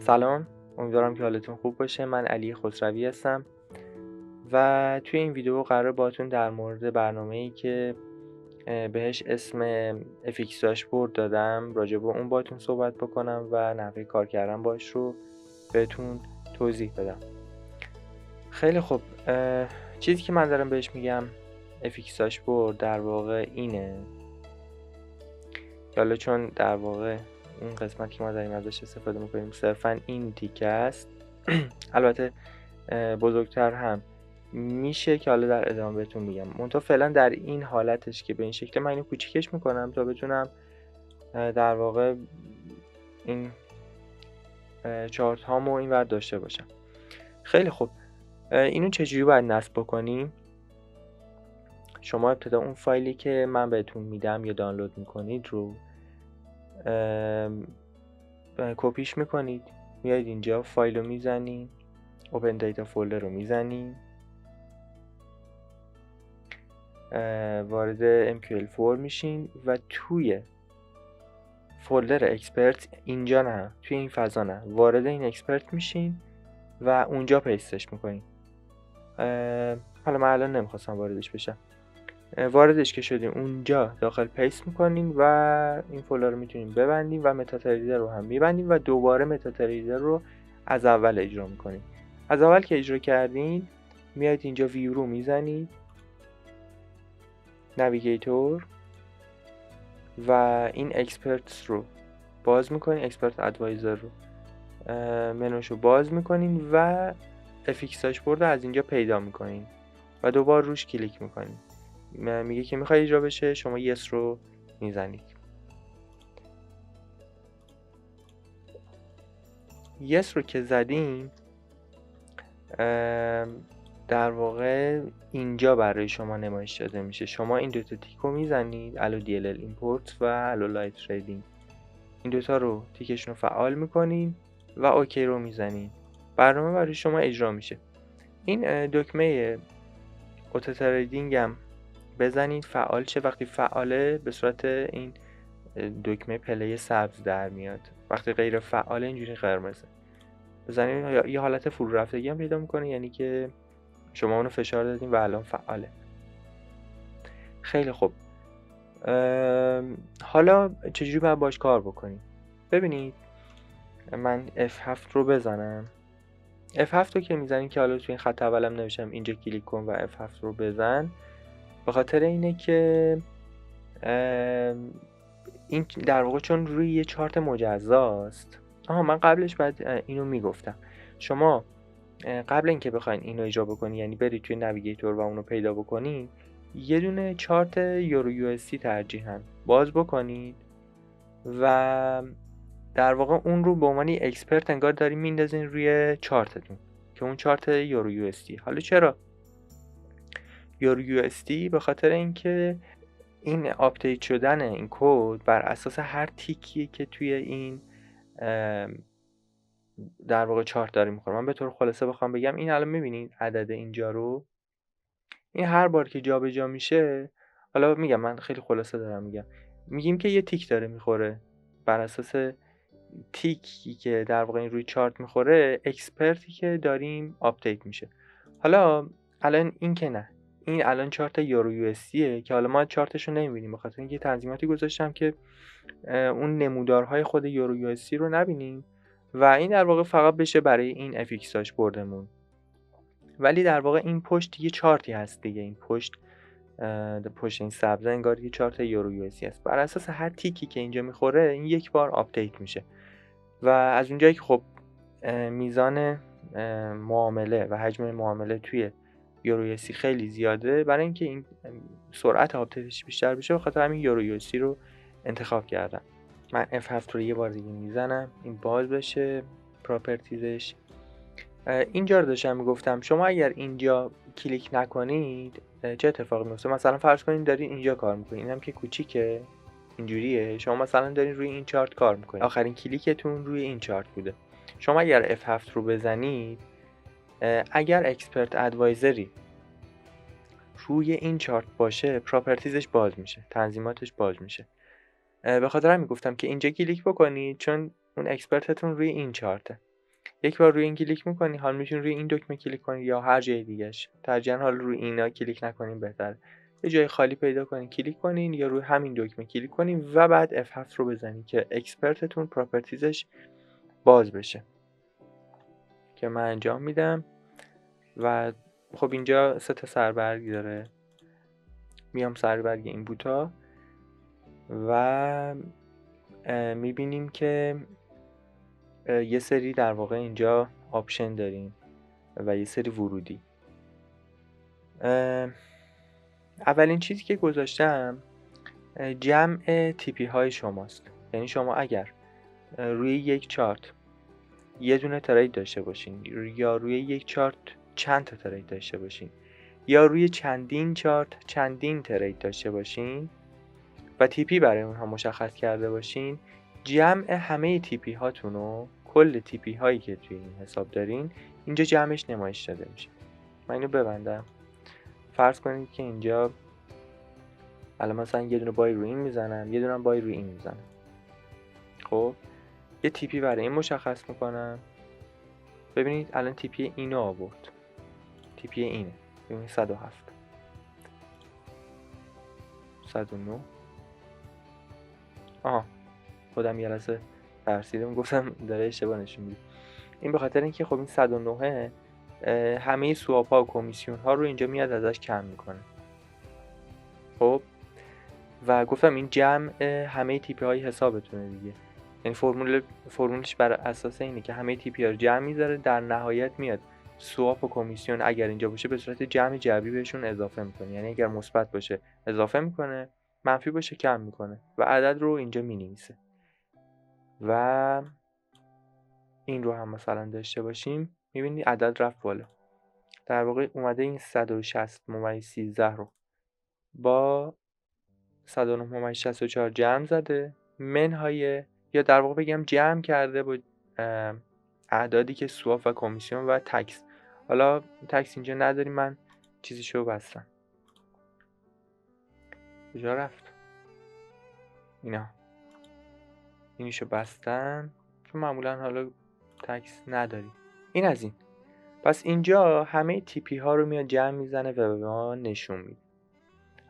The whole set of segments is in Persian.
سلام، امیدوارم که حالتون خوب باشه. من علی خسروی هستم و توی این ویدیو قرار باهاتون در مورد برنامه‌ای که بهش اسم FX داشبورد دادم راجع به اون باهاتون صحبت بکنم و نحوه کار کردن باش رو بهتون توضیح بدم. خیلی خوب، چیزی که من دارم بهش میگم FX داشبورد در واقع اینه. حالا چون در واقع این قسمت که ما داریم ازش استفاده میکنیم صرفا این تیکه است البته بزرگتر هم میشه که حالا در ادامه بهتون میگم. منتها فعلا در این حالتش که به این شکل من اینو کوچیکش میکنم تا بتونم در واقع این چارت هامو این ور داشته باشم. خیلی خوب، اینو چجوری باید نصب بکنیم؟ شما ابتدا اون فایلی که من بهتون میدم یا دانلود میکنید رو کپیش میکنید، میایید اینجا فایل رو میزنید، اوپن دیتا فولدر رو میزنید، وارد MQL4 میشین و توی فولدر اکسپرت اینجا نه، توی این فضا نه، وارد این اکسپرت میشین و اونجا پیستش میکنین. حالا من الان نمیخواستم واردش بشم. واردش که شدیم اونجا داخل پیست میکنین و این فولدر رو میتونین ببندین و متاتریدر رو هم میبندین و دوباره متاتریدر رو از اول اجرا میکنین. از اول که اجرا کردین میاد اینجا ویو رو میزنید، نویگیتور، و این اکسپرت رو باز میکنین، اکسپرت ادوایزر رو منوش رو باز میکنین و FX داشبورد رو از اینجا پیدا میکنین و دوبار روش کلیک میکنین. میگه که میخوای اجرا بشه، شما یس رو میزنید. یس رو که زدین در واقع اینجا برای شما نمایش داده میشه. شما این دوتا تیک رو میزنید، الو DLL ایمپورت و الو لایت تریدینگ، این دوتا رو تیکشون رو فعال میکنین و اوکی رو میزنین. برنامه برای شما اجرا میشه. این دکمه اوتو تریدینگ هم بزنید فعال شه. وقتی فعاله به صورت این دکمه پلی سبز در میاد، وقتی غیر فعاله اینجوری قرمزه. بزنید یه حالت فرو رفتگی هم پیدا میکنه، یعنی که شما اونو فشار دادین و الان فعاله. خیلی خوب، حالا چجوری باید باش کار بکنیم؟ ببینید، من F7 رو بزنم. F7 رو که میزنیم که حالا توی این خط اولم نوشتم اینجا کلیک کن و F7 رو بزن، به خاطر اینه که این در واقع چون روی یه چارت مجزاست. من قبلش بعد اینو میگفتم. شما قبل اینکه بخواین اینو اجرا بکنی، یعنی برید توی نویگیتور و اونو پیدا بکنین، یه دونه چارت یورو USD ترجیحاً باز بکنید و در واقع اون رو به عنوان اکسپرت انگار دارین میندازین روی چارتتون که اون چارت یورو USD. حالا چرا یورو USD؟ به خاطر اینکه این آپدیت شدن این کد بر اساس هر تیکی که توی این در واقع چارت داره میخوره. من به طور خلاصه بخوام بگم، این الان میبینید عدد اینجا رو، این هر بار که جابجا میشه، حالا میگم من خیلی خلاصه دارم میگم، میگیم که یه تیک داره میخوره. بر اساس تیکی که در واقع این روی چارت میخوره، اکسپرتی که داریم آپدیت میشه. حالا الان این که نه، این الان چارت یورو USD که حالا ما چارتش رو نمیبینیم، بخاطر اینکه تنظیماتی گذاشتم که اون نمودارهای خود یورو USD رو نبینیم و این در واقع فقط بشه برای این FX داشبوردمون. ولی در واقع این پشت یه چارتی هست دیگه. این پشت این سبزه انگار یه چارت یورو USD هست. بر اساس هر تیکی که اینجا میخوره این یک بار آپدیت میشه و از اونجایی که خب میزان معامله و حجم معامله توی یورو USD خیلی زیاده، برای اینکه این سرعت آپدیتش بیشتر بشه، بخاطر همین یورو USD رو انتخاب کردم. من F7 رو یه بار دیگه میزنم، این باز بشه پراپرتیزش. اینجا رو داشتم میگفتم شما اگر اینجا کلیک نکنید چه اتفاقی میفته؟ مثلا فرض کنید دارین اینجا کار میکنید، اینم که کوچیکه اینجوریه، شما مثلا دارین روی این چارت کار میکنید، آخرین کلیکتون روی این چارت بوده. شما اگر F7 رو بزنید، اگر اکسپرت ادوایزری روی این چارت باشه، پراپرتیزش باز میشه، تنظیماتش باز میشه. به خاطر همین گفتم که اینجا کلیک بکنید، چون اون اکسپرتتون روی این چارته. یک بار روی این کلیک میکنی، حال میتونی روی این دکمه کلیک کنی یا هر جای دیگهش. ترجیحاً حال روی اینا کلیک نکنین بهتره. یه جای خالی پیدا کنین کلیک کنین یا روی همین دکمه کلیک کنین و بعد F7 رو بزنین که اکسپرتتون پراپرتیزش باز بشه که من انجام میدم. و خب اینجا 3 تا سربرگ داره. میام سربرگ این بوتا و میبینیم که یه سری در واقع اینجا آپشن داریم و یه سری ورودی. اولین چیزی که گذاشتم جمع تیپی های شماست. یعنی شما اگر روی یک چارت یه دونه ترید داشته باشین یا روی یک چارت چند تا ترید داشته باشین یا روی چندین چارت چندین ترید داشته باشین و تیپی برای اونها مشخص کرده باشین، جمع همه تیپی هاتون رو، کل تیپی هایی که توی این حساب دارین اینجا جمعش نمایش داده میشه. من اینو ببندم. فرض کنید که اینجا الان مثلا یه دونه بای روی این میزنم، یه دونه بای روی این میزنم. خب یه تیپی برای این مشخص میکنم. ببینید الان تیپی اینو آورد. تیپی اینه. ببینید 107 109. آها خودم یه لحظه ترسیدم گفتم داره اشتباه نشون میده. این به خاطر اینکه خب این 109 همه سواپ ها و کمیسیون ها رو اینجا میاد ازش کم میکنه. خب و گفتم این جمع همه تیپی های حسابتونه دیگه. یعنی فرمولش بر اساس اینه که همه تیپی ها رو جمع میذاره، در نهایت میاد سواپ و کمیسیون اگر اینجا باشه به صورت جمع جبری بهشون اضافه میکنه. یعنی اگر مثبت باشه اضافه میکنه، منفی باشه کم میکنه و عدد رو اینجا مینویسه. و این رو هم مثلا داشته باشیم، میبینید عدد رفت بالا. در واقع اومده این 160/13 رو با 109/64 جمع زده، منهای یا در واقع بگم جمع کرده با اعدادی که سواپ و کمیسیون و تکس. حالا تکس اینجا نداریم، من چیزیشو بستم. کجا رفت؟ اینا اینیشو بستم چون معمولا حالا تکس نداریم. این از این. پس اینجا همه تیپی ها رو میاد جمع میزنه و به ما نشون میده.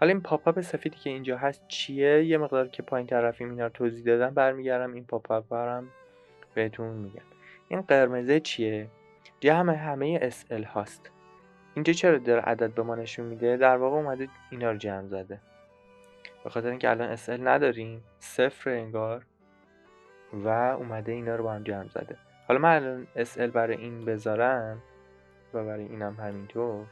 حالا این پاپ اپ سفیدی که اینجا هست چیه؟ یه مقدار که پایین طرفیم اینا رو توضیح دادم، برمیگردم این پاپ اپ برم بهتون میگم. این قرمزه چیه؟ جمع همه SL هاست. اینجا چرا داره عدد به ما نشون میده؟ در واقع اومده اینا رو جمع زده. به خاطر اینکه الان SL نداریم، صفر انگار، و اومده اینا رو با هم جمع زده. حالا من الان SL برای این بذارم و برای اینم همینطور،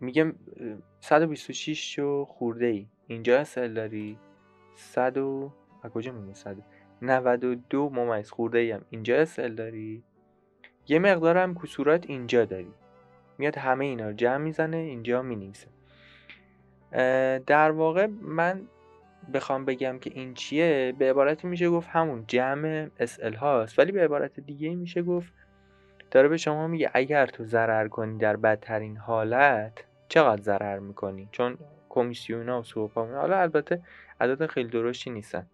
میگم 126 و خورده ای اینجا SL داری، 100 و کجا میگه 192 ممیز خورده ای هم اینجا SL داری، یه مقدار هم کسورات اینجا داری. میاد همه اینا رو جمع میزنه اینجا مینویسه. در واقع من بخوام بگم که این چیه، به عبارتی میشه گفت همون جمع SL هاست، ولی به عبارت دیگه میشه گفت داره به شما میگه اگر تو ضرر کنی در بدترین حالت چقدر ضرر میکنی، چون کمیسیونا و سوپا، حالا البته عدد خیلی درشتی نیستن،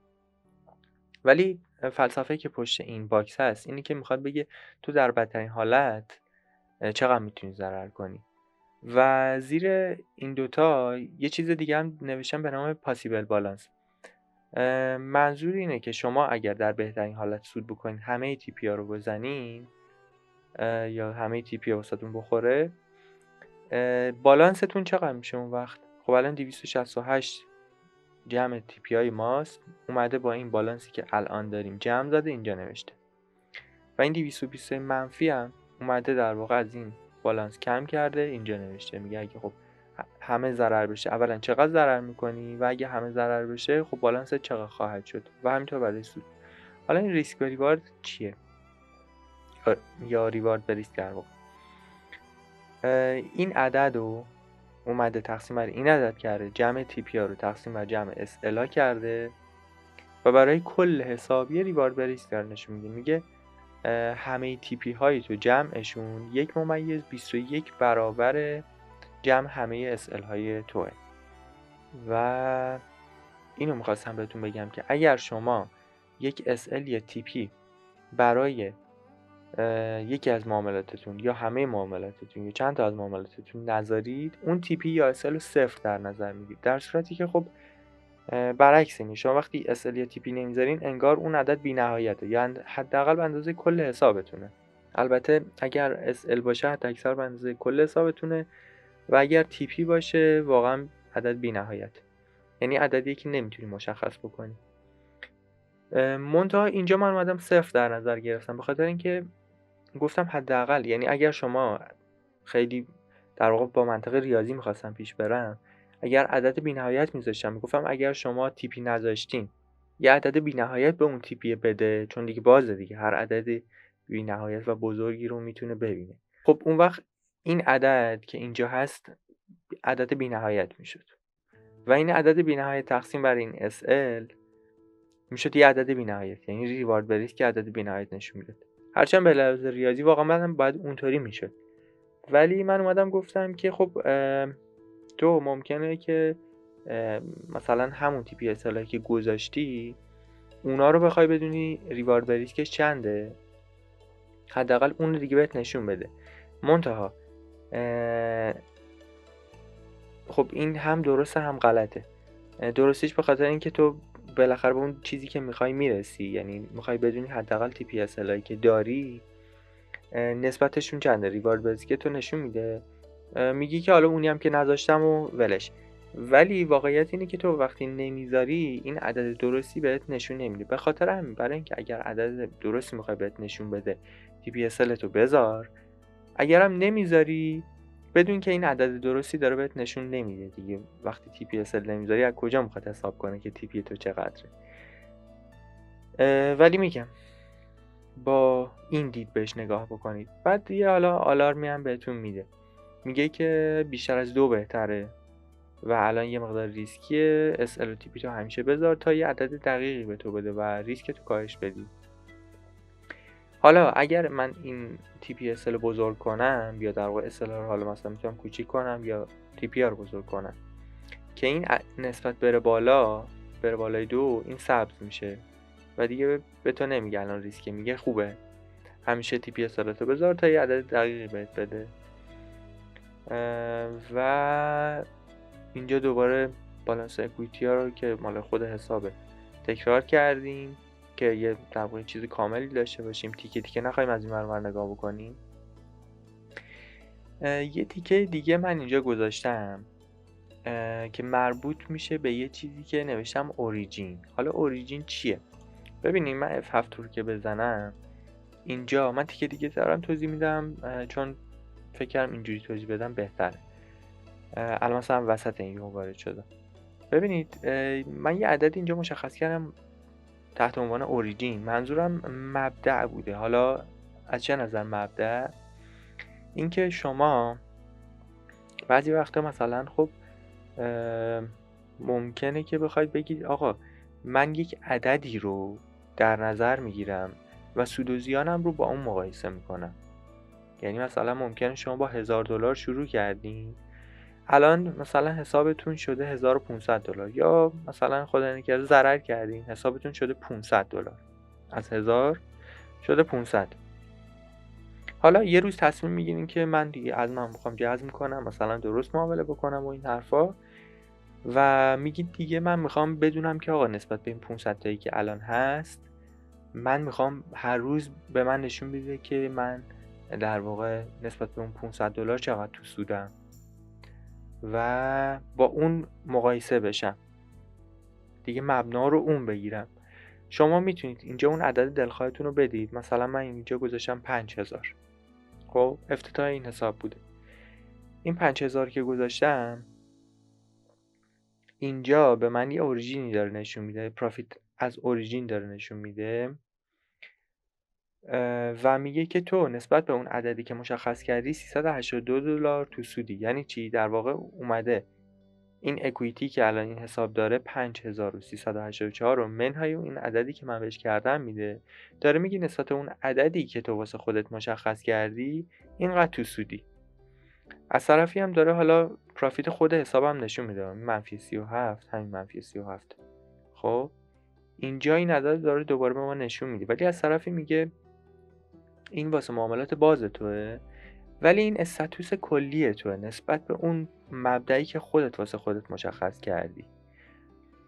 ولی فلسفه‌ای که پشت این باکس هست اینی که میخواد بگه تو در بدترین حالت چقدر میتونی ضرر کنی. و زیر این دوتا یه چیز دیگه هم نوشتم به نام پاسیبل بالانس. منظور اینه که شما اگر در بهترین حالت سود بکنین، همه تیپی ها رو بزنین یا همه تیپی ها واسهتون بخوره، بالانستون چقدر میشه اون وقت؟ خب الان 268 جمع تیپی های ماست، اومده با این بالانسی که الان داریم جمع زده اینجا نوشته، و این 220 منفی هم اومده در واقع از این بالانس کم کرده اینجا نوشته. میگه اگه خب همه ضرر بشه، اولا چقدر ضرر میکنی و اگه همه ضرر بشه خب بالانس چقدر خواهد شد و همینطور برای سود. حالا این ریسک و ریوارد چیه؟ یا ریوارد به ریسک در واقع. این عدد رو اومده تقسیم بر این عدد کرده، جمع تیپی ها رو تقسیم بر جمع SL کرده و برای کل حساب یه ریوارد به ریسک داره نشون میده. میگه همه تیپی های تو جمعشون 1/21 برابر جمع همه SL های توه. و اینو میخواستم بهتون بگم که اگر شما یک SL یا TP برای یکی از معاملاتتون یا همه معاملاتتون یا چند تا از معاملاتتون نذارید، اون TP یا SL رو صفر در نظر میگیرید. در صورتی که خب برعکس اینه، شما وقتی SL یا TP نمیذارین انگار اون عدد بی‌نهایته یا حداقل به اندازه کل حسابتونه. البته اگر SL باشه حداکثر به اندازه کل حسابتونه و اگر TP باشه واقعا عدد بی‌نهایت، یعنی عددی که نمیتونی مشخص بکنی. منتها اینجا من اومدم صفر در نظر گرفتم به خاطر اینکه گفتم حداقل، یعنی اگر شما خیلی در واقع با منطق ریاضی میخواستم پیش برم، اگر عدد بی‌نهایت میذاشتم میگفتم اگر شما TP نذاشتین یه عدد بی‌نهایت به اون TP بده، چون دیگه بازه دیگه، هر عدد بی‌نهایت و بزرگی رو میتونه ببینه. خب اون وقت این عدد که اینجا هست عدد بی‌نهایت میشد و این عدد بی‌نهایت تقسیم بر این SL میشد یه عدد بی‌نهایت، یعنی ریوارد بریس که عدد بی‌نهایت نشون میداد. هرچند به لحاظ ریاضی واقعا بعدم باید اونطوری میشد، ولی من اومدم گفتم که خب تو ممکنه که مثلا همون تیپی اصطلاحی که گذاشتی اونا رو بخوای بدونی ریوارد بریسکش چنده، حداقل اون دیگه بهت نشون بده. منتها خب این هم درسته هم غلطه. درستیش به خاطر اینکه تو بالاخره به اون چیزی که میخوای میرسی، یعنی میخوای بدونی حداقل TP SLI که داری نسبتشون چنده، ریوارد بریس که تو نشون میده. میگی که حالا اونی هم که نذاشتم و ولش، ولی واقعیت اینه که تو وقتی نمیذاری این عدد درستی بهت نشون نمیده. به خاطر همین برای اینکه اگر عدد درستی میخوای بهت نشون بده TP SL تو بذار، اگرم نمیذاری بدون که این عدد درستی داره بهت نشون نمیده دیگه. وقتی TP SL نمیذاری از کجا میخواد حساب کنه که TP تو چقدره؟ ولی میگم با این دید بهش نگاه بکنید. بعد دیگه حالا آلارمی هم بهتون میده، میگه که بیشتر از 2 بهتره و الان یه مقدار ریسکیه، SL و TP تو همیشه بذار تا یه عدد دقیقی به تو بده و ریسک تو کاهش بدی. حالا اگر من این TP SL رو بزرگ کنم یا در واقع SL رو حالا مثلا میتونم کوچیک کنم یا TP رو بزرگ کنم که این نسبت بره بالا، بره بالای 2، این سبز میشه و دیگه به تو نمیگه الان ریسکه، میگه خوبه همیشه TP SL رو بذار تا یه عدد دقیقی بهت بده. و اینجا دوباره بالانس اکویتی ها رو که مال خود حسابه تکرار کردیم که یه در واقع چیز کاملی داشته باشیم، تیکه تیکه نخوایم از این ور نگاه بکنیم. یه تیکه دیگه من اینجا گذاشتم که مربوط میشه به یه چیزی که نوشتم اوریجین. حالا اوریجین چیه؟ ببینیم من F7 رو که بزنم اینجا من تیکه دیگه دارم توضیح میدم چون فکر کردم اینجوری توضیح بدم بهتره. الان مثلا وسط این وارد شده. ببینید من یه عدد اینجا مشخص کردم تحت عنوان اوریجین، منظورم مبدأ بوده. حالا از چه نظر مبدأ؟ اینکه شما بعضی وقتا مثلا خب ممکنه که بخواید بگید آقا من یک عددی رو در نظر میگیرم و سود و زیانم رو با اون مقایسه میکنم. یعنی مثلا ممکنه شما با $1000 شروع کردین، الان مثلا حسابتون شده $1500 یا مثلا خدا نکرده ضرر کردین حسابتون شده $500، از 1000 شده 500. حالا یه روز تصمیم میگیرین که من دیگه از من میخوام جذب کنم، مثلا درست معامله بکنم و این حرفا، و میگید دیگه من میخوام بدونم که آقا نسبت به این 500 تایی که الان هست من میخوام هر روز به من نشون بده که من در واقع نسبت به اون $500 چقدر تو سودم و با اون مقایسه بشم دیگه، مبنا رو اون بگیرم. شما میتونید اینجا اون عدد دلخواهتون رو بدید. مثلا من اینجا گذاشتم 5000. خب افتتاح این حساب بوده. این 5000 که گذاشتم اینجا به من یه اوریجینی داره نشون میده، پرافیت از اوریجین داره نشون میده و میگه که تو نسبت به اون عددی که مشخص کردی $382 تو سودی. یعنی چی؟ در واقع اومده این اکویتی که الان این حساب داره 5384 رو منهای این عددی که من بهش کردم میده، داره میگه نسبت اون عددی که تو واسه خودت مشخص کردی اینقدر تو سودی. از طرفی هم داره حالا پرافیت خود حسابم نشون میده -37، همین -37. خب اینجا این عدد داره دوباره به ما نشون میده، ولی از طرفی میگه این واسه معاملات باز توه، ولی این استاتوس کلی توه نسبت به اون مبدئی که خودت واسه خودت مشخص کردی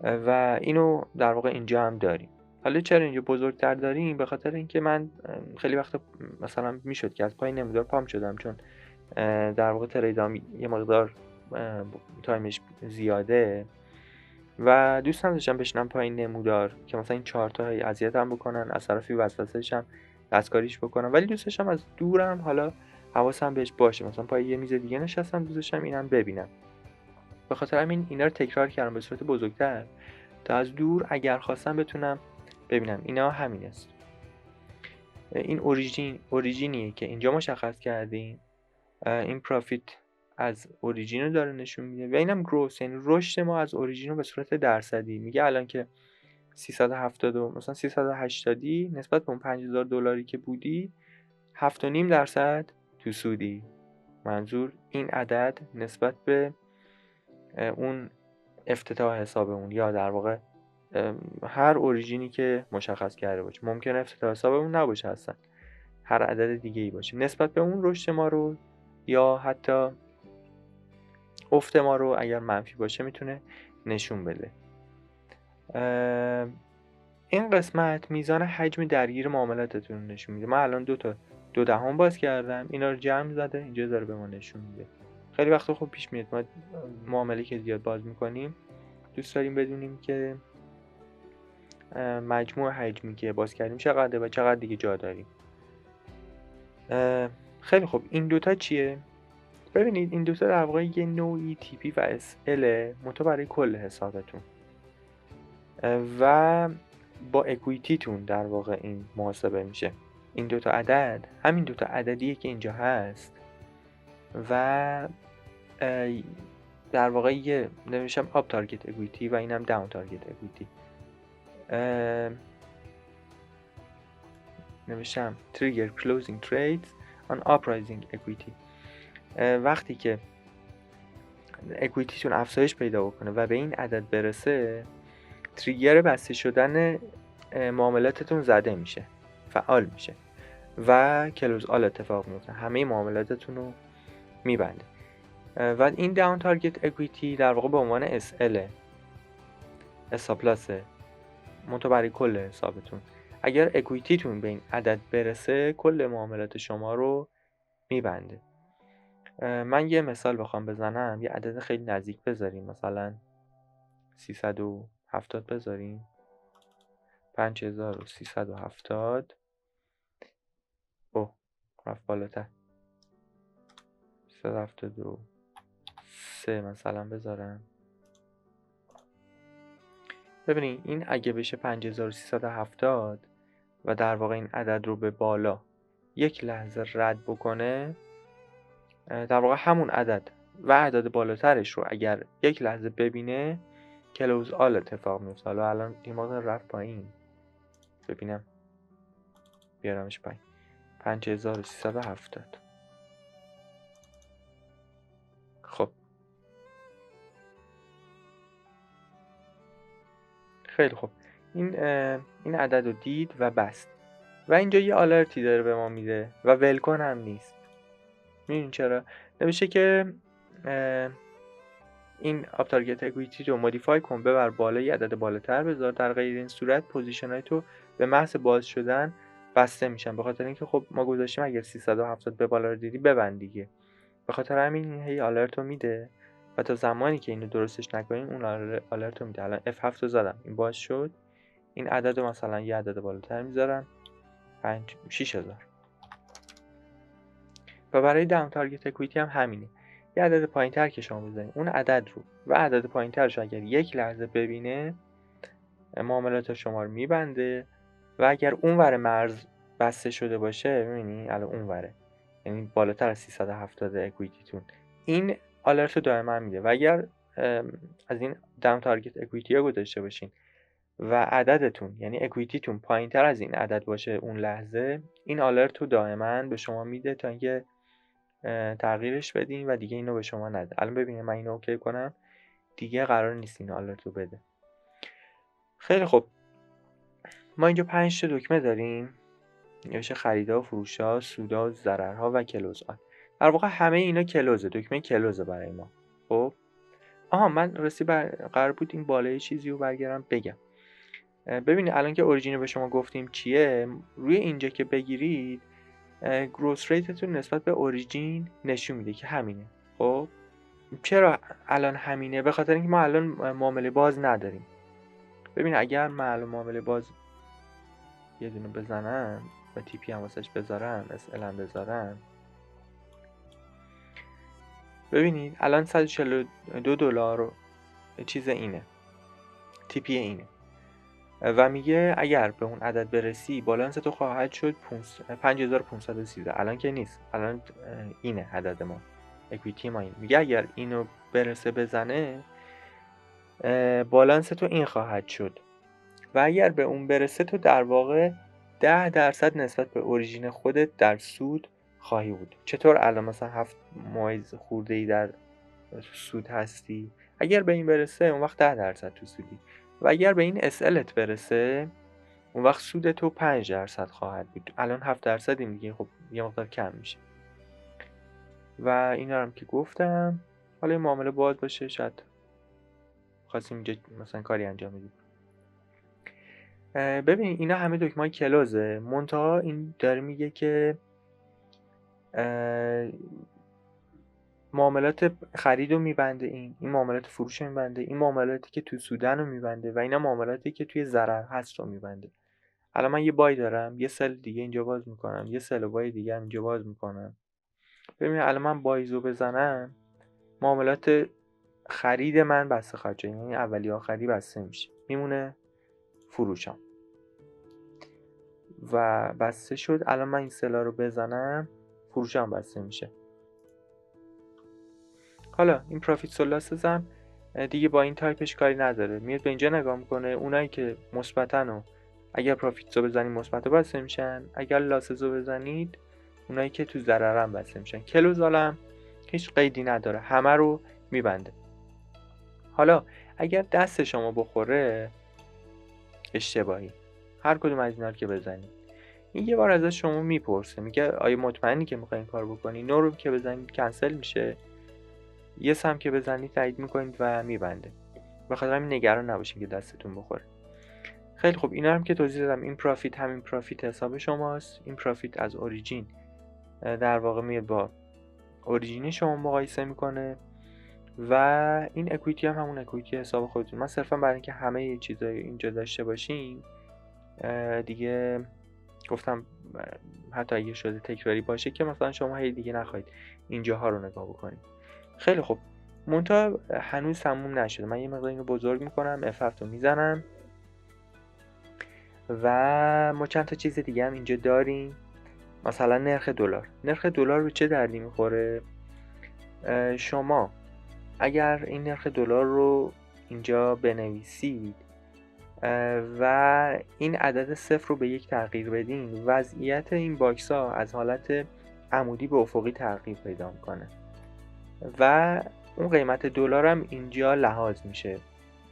و اینو در واقع اینجا هم داریم. حالا چرا اینجا بزرگتر داریم؟ به خاطر اینکه من خیلی وقت مثلا میشد که از پای نمودار پام شدم، چون در واقع تریدام یه مقدار تایمش زیاده و دوست نداشتم بشنم پایین نمودار که مثلا این چارت‌ها اذیتم بکنن، از طرفی وسوسه‌ش هم دستکاریش بکنم، ولی دوست داشتم از دورم حالا حواسم بهش باشه، مثلا پای یه میز دیگه نشستم دوست داشتم اینم ببینم. به خاطر همین اینا رو تکرار کردم به صورت بزرگتر تا از دور اگر خواستم بتونم ببینم. اینا همین است. این اوریجینیه که اینجا مشخص کردیم. این پرافیت از اوریجین رو داره نشون میده و اینم گروس، یعنی رشد ما از اوریجین رو به صورت درصدی. میگه الان که 370 مثلا 380 نسبت به اون $5000 که بودی 7.5% تو سودی. منظور این عدد نسبت به اون افتتاح حسابمون یا در واقع هر اوریجینی که مشخص کرده باشه، ممکنه افتتاح حسابمون نباشه اصلا، هر عدد دیگه ای باشه، نسبت به اون رشد ما رو یا حتی افت ما رو اگر منفی باشه میتونه نشون بده. این قسمت میزان حجم درگیر معاملاتتون رو نشون میده. من الان 2 دهم باز کردم، اینا رو جمع زده اینجا داره به ما نشون میده. خیلی وقتا خب پیش میاد ما معامله که زیاد باز میکنیم دوست داریم بدونیم که مجموع حجمی که باز کردیم چقدره و چقدر دیگه جا داریم. خیلی خب این دوتا چیه؟ ببینید این دوتا در واقع یه نوعی TP و SL منتها برای کل حسابتون و با اکویتیتون در واقع این محاسبه میشه. این دوتا عدد همین دوتا عددیه که اینجا هست و در واقع یه نمیشم آپ تارگت اکویتی و اینم داون تارگت اکویتی. نمیشم تریگر کلوزینگ تریدز آن آپ رایزینگ اکویتی. وقتی که اکویتیتون افزایش پیدا بکنه و به این عدد برسه، تریگر بسته شدن معاملاتتون زده میشه، فعال میشه و کلوز آل اتفاق میفته، همه معاملاتتون رو میبنده. و این داون تارگت اکویتی در واقع به عنوان SL اساپلاسه منتها برای کل حسابتون. اگر اکویتیتون به این عدد برسه کل معاملات شما رو میبنده. من یه مثال بخوام بزنم، یه عدد خیلی نزدیک بذاریم، مثلا 370 بذاریم، 5370 اوه رفت بالاتر، 373 مثلا بذارم. ببینید این اگه بشه 5370 و در واقع این عدد رو به بالا یک لحظه رد بکنه، در واقع همون عدد و عدد بالاترش رو اگر یک لحظه ببینه کلوز آل اتفاق میفته. حالا الان این مقدار رفت پایین، ببینم بیارمش پایین، 5370. خب خیلی خوب، این عدد رو دید و بست و اینجا یه آلرتی داره به ما میده و ولکن هم نیست. میدونین چرا؟ نمیشه که این آپ تارگت اکویتی رو مودیفای کن، ببر بالا، یه عدد بالاتر بذار، در غیر این صورت پوزیشن های تو به محض باز شدن بسته میشن، به خاطر اینکه خب ما گذاشتیم اگر 370 به بالا رو دیدی ببند دیگه. به خاطر همین هی آلرت رو میده و تا زمانی که اینو درستش نکنیم اون آلرت رو میده. الان F7 رو زدم این باز شد، این عدد رو مثلا یه عدد بالاتر میذارم 6000 و برای داون تارگت اکویتی هم همینه، یه عدد پایینتر که شما بزنید اون عدد رو و عدد پایینترش اگر یک لحظه ببینه معاملات شما رو میبنده و اگر اون ور مرز بسته شده باشه، ببینید الان اون وره، یعنی بالاتر از 370 اکویتیتون، این آلرت رو دائما میده و اگر از این داون تارگت اکویتی ها گذاشته باشین و عددتون یعنی اکویتیتون پایینتر از این عدد باشه اون لحظه، این آلرت رو دائما به شما میده تا اینکه تغییرش بدین و دیگه اینو به شما نده. الان ببینید من اینو اوکی کنم، دیگه قرار نیست این آلرت رو بده. خیلی خوب، ما اینجا 5 تا دکمه داریم، نوشته خریدها و فروشها، سودها و ضررها و کلوزها. در واقع همه اینا کلوزه، دکمه کلوزه برای ما. خب من قرار بود این بالای چیزی رو برگردم بگم. ببینید الان که اوریجین رو به شما گفتیم چیه، روی اینجا که بگیرید گروس ریتتون نسبت به اوریجین نشون میده که همینه. خب چرا الان همینه؟ به خاطر اینکه ما الان معامله باز نداریم. ببین اگر من الان معامله باز یه دونه بزنم و تی پی هم واسش بذارم، SL هم بذارم، ببینید الان $142 چیز اینه، تی پی اینه و میگه اگر به اون عدد برسی بالانس تو خواهد شد 5513. الان که نیست، الان اینه عدد ما، اکویتی ما این. میگه اگر اینو برسه بزنه بالانس تو این خواهد شد و اگر به اون برسه تو در واقع 10% نسبت به اوریژین خودت در سود خواهی بود. چطور الان مثلا 7 مایز خورده ای در سود هستی؟ اگر به این برسه اون وقت 10% تو سودی و اگر به این SLت برسه اون وقت سود تو 5% خواهد بود. الان 7% دیگه، خب یه مقدار کم میشه. و اینا هم که گفتم، حالا این معامله باز باشه، شاید خواستیم اینجا مثلا کاری انجام بدیم. ببین اینا همه دکمه‌های کلوزه، منتها این داره میگه که معاملات خرید رو میبنده، این معاملات فروش رو میبنده، این معاملاتی که تو سودن رو میبنده و اینا معاملاتی که توی ضرر هست رو میبنده. الان من یه بای دارم، یه سل دیگه اینجا باز میکنم، یه سل بای دیگه هم اینجا باز میکنم. ببین الان من بایزو بزنم معاملات خرید من بسته خواهد شد، یعنی اولی آخری بسته میشه، میمونه فروشم و بسته شد. الان من این سلا رو بزنم فروشم بسته میشه. حالا این پروفیت سولاسز هم دیگه با این تایپش کاری نداره، میاد به اینجا نگاه میکنه، اونایی که مثبتن و اگر پروفیت رو بزنید مثبت بسته میشن، اگر لاسز رو بزنید اونایی که تو ضررم بسته میشن. کلوزالم هیچ قیدی نداره، همه رو میبنده. حالا اگر دست شما بخوره اشتباهی، هر کدوم از اینا رو که بزنید، این یه بار ازش شما میپرسه، میگه آیا مطمئنی که میخواین کار بکنی؟ نو رو که بزنید کنسل میشه، یه سم که بزنید تایید میکنید و میبنده. بخاطر همین نگران نباشین که دستتون بخوره. خیلی خوب، اینا هم که توضیح دادم. این پروفیت همین پروفیت حساب شماست. این پروفیت از اوریجین در واقع میاد با اوریجین شما مقایسه میکنه و این اکویتی هم همون اکویتی حساب خودتون. من صرفا برای اینکه همه چیزای اینجا داشته باشیم دیگه گفتم حتی اگه شده تکراری باشه که مثلا شما هی دیگه نخواهید اینجاها رو نگاه بکنید. خیلی خوب، منتها هنوز تموم نشده. من یه مقدار اینو بزرگ میکنم، F7 رو میزنم و ما چند تا چیز دیگه هم اینجا داریم. مثلا نرخ دلار. نرخ دلار به چه دردی میخوره؟ شما اگر این نرخ دلار رو اینجا بنویسید و این عدد 0 رو به 1 تغییر بدین، وضعیت این باکس ها از حالت عمودی به افقی تغییر پیدا میکنه و اون قیمت دلار هم اینجا لحاظ میشه.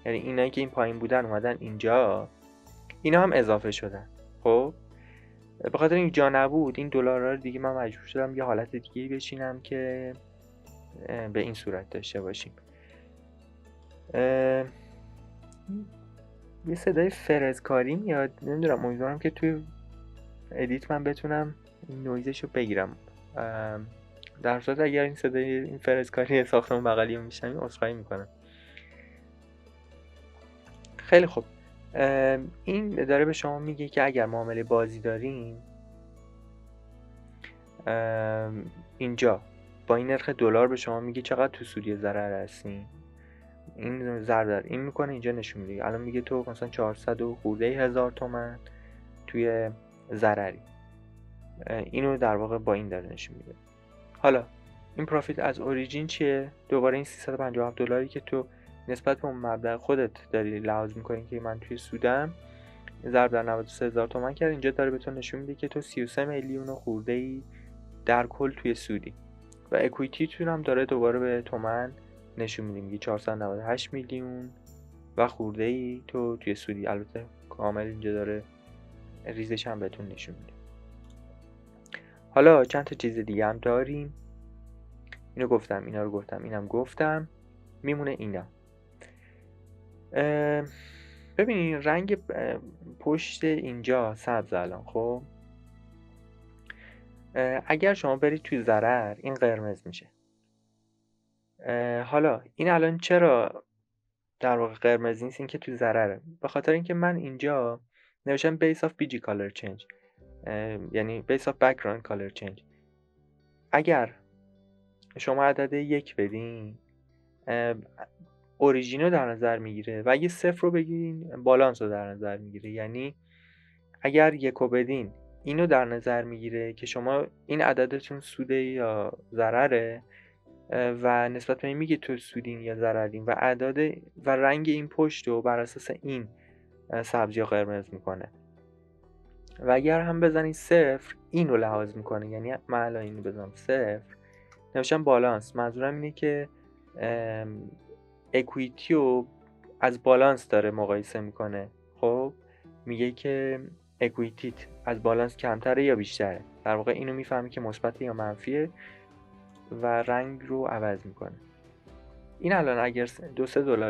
یعنی اینایی که این پایین بودن اومدن اینجا، اینا هم اضافه شدن. خب به خاطر این جا نبود این دلارها رو دیگه من مجبور شدم یه حالت دیگه بچینم که به این صورت داشته باشیم. یه صدای فرزکاری میاد، نمیدونم، امیدوارم که توی ادیت من بتونم این نویزش رو بگیرم. در صورت اگر این صدای این فرزکاری ساختمون بغلی رو میشنم عذرخواهی میکنم. خیلی خوب، این داره به شما میگه که اگر معامله بازی دارین اینجا با این نرخ دلار به شما میگه چقدر تو سودی ضرر هستین. این ضرر این میکنه اینجا نشون میده. الان میگه تو مثلا 400 و خورده هزار تومان توی ضرری. اینو در واقع با این داره نشون میده. حالا این پروفیت از اوریجین چیه؟ دوباره این $357 که تو نسبت به اون مبلغ خودت داری لحاظ میکنی که من توی سودم ضرب در 93,000 تومان کرد، اینجا داره بهتون نشون میده که تو 33 میلیون و خورده ای در کل توی سودی و اکویتی تون هم داره دوباره به تومان نشون میده، میگه 498 میلیون و خورده‌ای تو توی سودی. البته کامل اینجا داره ریزش هم بهتون نشون میده. حالا چند تا چیز دیگه هم داریم. اینو گفتم، اینا رو گفتم، اینم گفتم، میمونه اینا. ببینید رنگ پشت اینجا سبز الان. خب اگر شما برید توی ضرر این قرمز میشه. حالا این الان چرا در واقع قرمز نیست؟ این که توی ضرره به خاطر اینکه من اینجا نوشتم base of bg color change، یعنی base of background color change. اگر شما عدد 1 بدین اوریژین رو در نظر میگیره و اگه 0 رو بگیرین بالانس رو در نظر میگیره. یعنی اگر 1 رو بدین اینو در نظر میگیره که شما این عددتون سوده یا ضرره و نسبت به این میگه تو سودین یا ضررین و اعداد و رنگ این پشت رو بر اساس این سبز یا قرمز میکنه. و اگر هم بزنین 0 این رو لحاظ میکنه. یعنی من الان اینو بزنم 0 نوشتم بالانس، منظورم اینه که اکویتی رو از بالانس داره مقایسه میکنه. خب میگه که اکویتیت از بالانس کمتره یا بیشتره. در واقع اینو میفهمی که مثبت یا منفیه و رنگ رو عوض میکنه. این الان اگر $2-3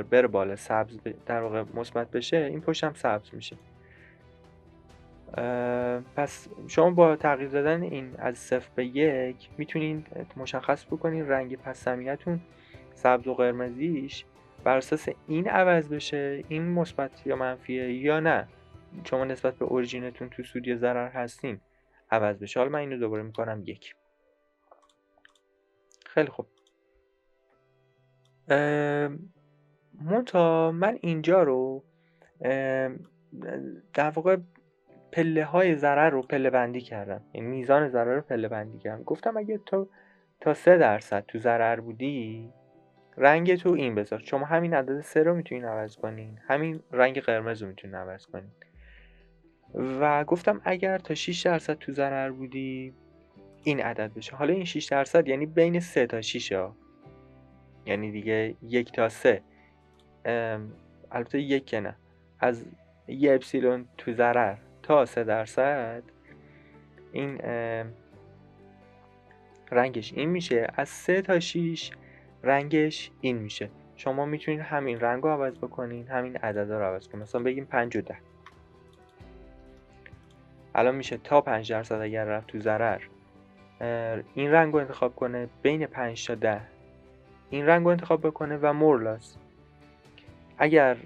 بره بالا سبز در واقع مثبت بشه، این پشت هم سبز میشه. پس شما با تغییر دادن این از 0 به 1 میتونین مشخص بکنین رنگ پس زمینتون سبز و قرمزیش بر اساس این عوض بشه، این مثبت یا منفیه یا نه شما نسبت به اوریجینتون تو سود یا ضرر هستین عوض بشه. حالا من اینو دوباره میکنم 1. خیلی خوب. من اینجا رو در واقع پله های ضرر رو پله بندی کردم، یعنی میزان ضرر رو پله بندی کردم. گفتم اگه تو تا 3% تو ضرر بودی رنگ تو این بذار. شما همین عدد 3 رو میتونین عوض کنین، همین رنگ قرمز رو میتونین عوض کنین. و گفتم اگر تا 6% تو ضرر بودی این عدد بشه. حالا این 6% یعنی بین 3 تا 6 ها، یعنی دیگه 1 تا 3. البته 1 که نه، از 1 اپسیلون تو ضرر تا 3% این رنگش این میشه. از 3 تا 6 رنگش این میشه. شما میتونید همین رنگ رو عوض بکنین، همین عدد رو عوض کنین. مثلا بگیم 5 و 10. الان میشه تا 5% اگر رفت تو ضرر این رنگ رو انتخاب کنه، بین 5 تا 10 این رنگ رو انتخاب بکنه و مورلاس اگر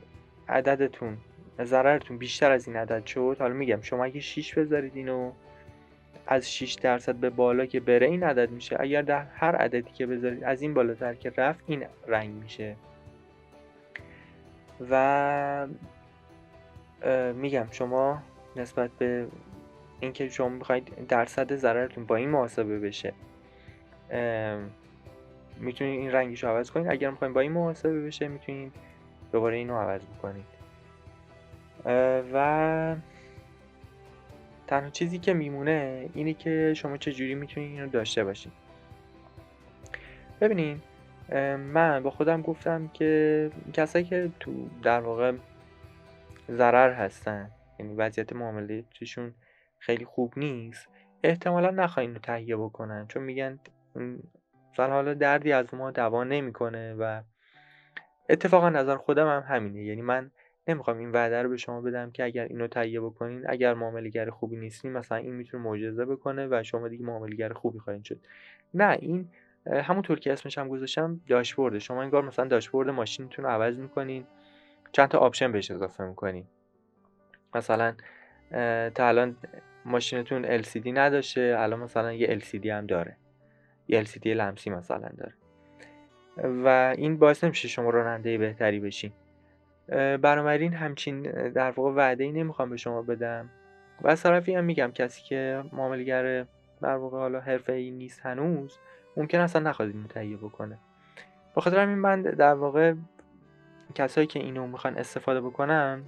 عددتون ضررتون بیشتر از این عدد شد، حالا میگم شما اگه 6 بذارید اینو از 6% به بالا که بره این عدد میشه. اگر در هر عددی که بذارید از این بالاتر که رفت این رنگ میشه. و میگم شما نسبت به اینکه شما میخواید درصد ضررتون با این محاسبه بشه میتونید این رنگش رو عوض کنید. اگر میخواید با این محاسبه بشه میتونید دوباره اینو عوض بکنید. و تنها چیزی که میمونه اینه که شما چجوری میتونید اینو داشته باشید. ببینین من با خودم گفتم که کسایی که تو در واقع ضرر هستن، یعنی وضعیت معاملاتشون خیلی خوب نیست، احتمالا نخواهین اینو تهیه بکنن، چون میگن مثلا حالا دردی از ما دوا نمیکنه. و اتفاقا نظر خودم هم همینه. یعنی من نمیخوام این وعده رو به شما بدم که اگر اینو تهیه بکنین، اگر معامله‌گر خوبی نیستین مثلا این میتونه معجزه بکنه و شما دیگه معامله‌گر خوبی خواهید شد. نه، این همونطور که اسمش هم گذاشتم داشبورد. شما انگار مثلا داشبورد ماشینتون رو عوض میکنین، چند تا آپشن بهش اضافه میکنین. مثلا تا الان ماشینتون LCD نداشته، الان مثلا یه LCD هم داره، یه LCD لمسی مثلا داره و این باعث نمیشه شما راننده بهتری بشین. بنابراین همچین در واقع وعده‌ای نمیخوام به شما بدم. و از طرفی هم میگم کسی که معامله‌گر در واقع حالا حرفه‌ای نیست هنوز ممکن اصلا نخواد اینو تهیه بکنه. بخاطر همین من در واقع کسایی که اینو میخوان استفاده بکنن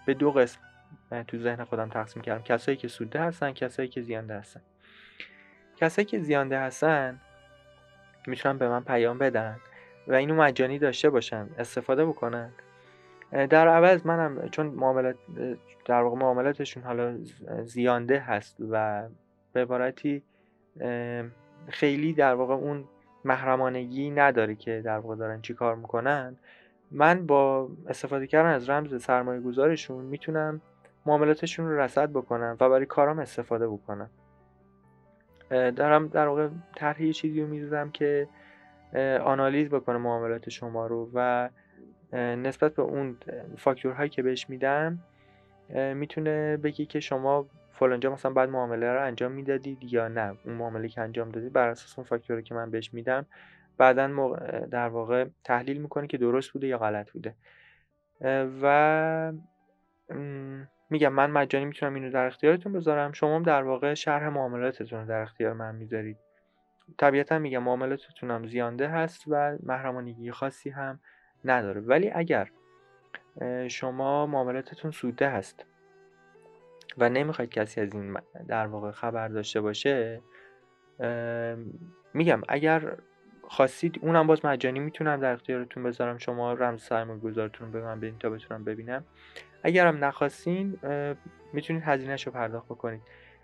به 2 قسم تو ذهن خودم تقسیم کردم. کسایی که سوده هستن، کسایی که زیانده هستن. کسایی که زیانده هستن میتونن به من پیام بدن و اینو مجانی داشته باشن، استفاده بکنن. در عوض منم چون در واقع معاملاتشون حالا زیانده هست و به عبارتی خیلی در واقع اون محرمانگی نداره که در واقع دارن چی کار میکنن، من با استفاده کردن از رمز سرمایه گذارشون میتونم معاملاتشون رو رصد بکنم و برای کارام استفاده بکنم. دارم در واقع طرح چیزی رو می‌ریزم که آنالیز بکنه معاملات شما رو و نسبت به اون فاکتورهایی که بهش میدم میتونه بگی که شما فلانجا مثلا بعد معامله رو انجام میدادید یا نه، اون معامله که انجام دادید بر اساس اون فاکتوری که من بهش میدم بعداً در واقع تحلیل میکنه که درست بوده یا غلط بوده. و میگم من مجانی میتونم اینو در اختیارتون بذارم، شما هم در واقع شرح معاملاتتون رو در اختیار من میذارید. طبیعتا میگم معاملاتتون هم زیانده هست و محرمانگی خاصی هم نداره، ولی اگر شما معاملاتتون سوده هست و نمیخواید کسی از این در واقع خبر داشته باشه، میگم اگر خواستید اونم باز مجانی میتونم در اختیارتون بذارم، شما رمز سرمایه گذارتون رو به من بدین تا بتونم ببینم. اگرم نخواستین میتونید هزینه‌شو پرداخت بکنید.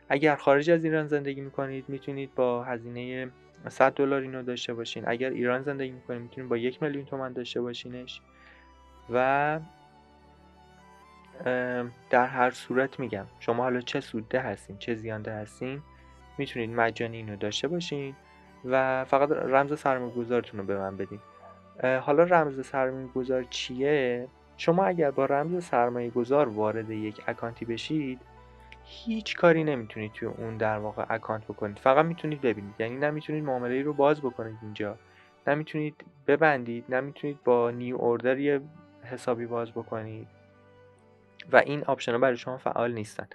اگر خارج از ایران زندگی میکنید میتونید با هزینه $100 اینو داشته باشین. اگر ایران زندگی میکنید میتونید با 1,000,000 تومان داشته باشینش و در هر صورت میگم شما حالا چه سوده هستین چه زیانده هستین میتونید مجانی اینو داشته باشین و فقط رمز سرمایه گذارتون رو به من بدین. حالا رمز سرمایه گذار چیه؟ شما اگر با رمز سرمایه گذار وارد یک اکانتی بشید هیچ کاری نمیتونید توی اون در واقع اکانت بکنید، فقط میتونید ببینید. یعنی نمیتونید معامله رو باز بکنید اینجا، نمیتونید ببندید، نمیتونید با نیو اوردر یه حسابی باز بکنید و این آپشن ها برای شما فعال نیستن،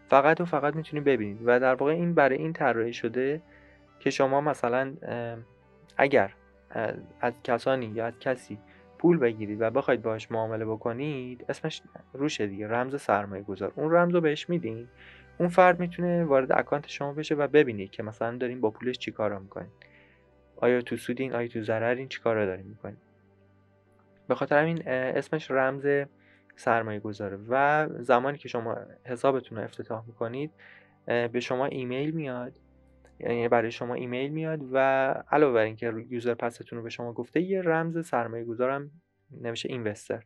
فقط و فقط میتونید ببینید. و در واقع این برای این طراحی شده که شما مثلا اگر از کسانی یا از کسی پول بگیرید و بخواید باهاش معامله بکنید، اسمش روشه دیگه، رمز سرمایه گذار، اون رمز رو بهش میدین، اون فرد میتونه وارد اکانت شما بشه و ببینید که مثلا دارین با پولش چی کارا میکنید، آیا تو سودین، آیا تو ضررین، چی کارا دارین میکنید. به خاطر همین اسمش رمز سرمایه گذاره و زمانی که شما حسابتون رو افتتاح میکنید به شما ایمیل میاد، یعنی برای شما ایمیل میاد و علاوه بر اینکه یوزر پستون رو به شما گفته یه رمز سرمایه گذارم نمیشه اینوستر،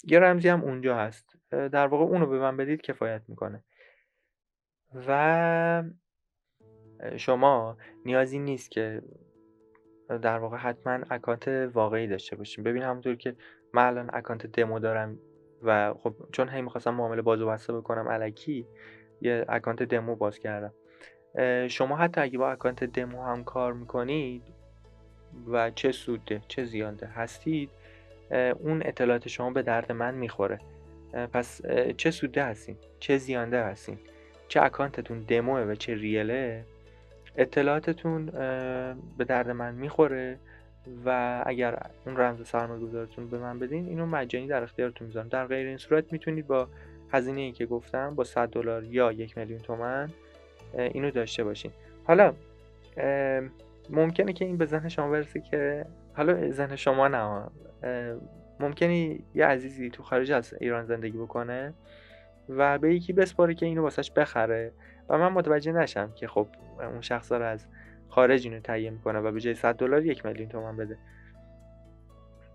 یه رمزی هم اونجا هست، در واقع اونو به من بدید کفایت میکنه و شما نیازی نیست که در واقع حتما اکانت واقعی داشته باشیم. ببین همونطور که من الان اکانت دمو دارم و خب چون هی میخواستم معامله باز و بسته بکنم الکی یه اکانت دمو باز کردم. شما حتی اگه با اکانت دمو هم کار میکنید و چه سوده چه زیانده هستید، اون اطلاعات شما به درد من میخوره. پس چه سوده هستین چه زیانده هستین، چه اکانتتون دموه و چه ریله، اطلاعاتتون به درد من میخوره و اگر اون رمز سرمایه گذارتون به من بدین اینو مجانی در اختیارتون میذارم. در غیر این صورت میتونید با هزینه ای که گفتم با $100 یا 1,000,000 تومان اینو داشته باشین. حالا ممکنه که این به ذهن شما برسه که حالا ذهن شما نه، ممکنه یه عزیزی تو خارج از ایران زندگی بکنه و به یکی بسپاره که اینو واسش بخره و من متوجه نشم که خب اون شخص داره از خارج اینو تهیه میکنه و به جای $100 1,000,000 تومان بده.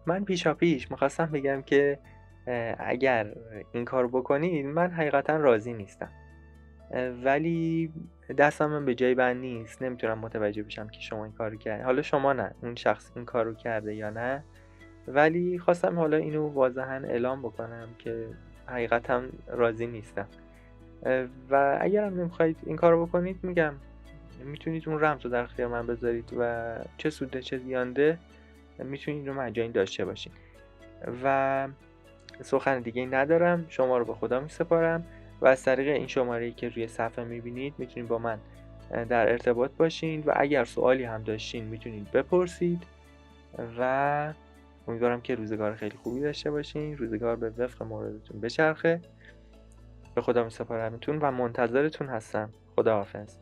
من پیشاپیش میخواستم بگم که اگر این کار بکنید من حقیقتا راضی نیستم، ولی دستم من به جای بند نیست، نمیتونم متوجه بشم که شما این کارو کردین. حالا شما نه، اون شخص این کارو کرده یا نه، ولی خواستم حالا اینو واضحا اعلام بکنم که حقیقتا راضی نیستم. و اگرم نمیخواید این کارو بکنید میگم میتونید اون رمز رو در اختیار من بذارید و چه سوده چه زیانده میتونید رو مجانی داشته باشین. و سخن دیگه ندارم، شما رو به خدا میسپارم و از طریق این شماره‌ای که روی صفحه میبینید میتونید با من در ارتباط باشین و اگر سوالی هم داشتین میتونید بپرسید و امیدوارم که روزگار خیلی خوبی داشته باشین، روزگار به وفق موردتون بچرخه. به خدا میسپارمتون و منتظرتون هستم. خداحافظ.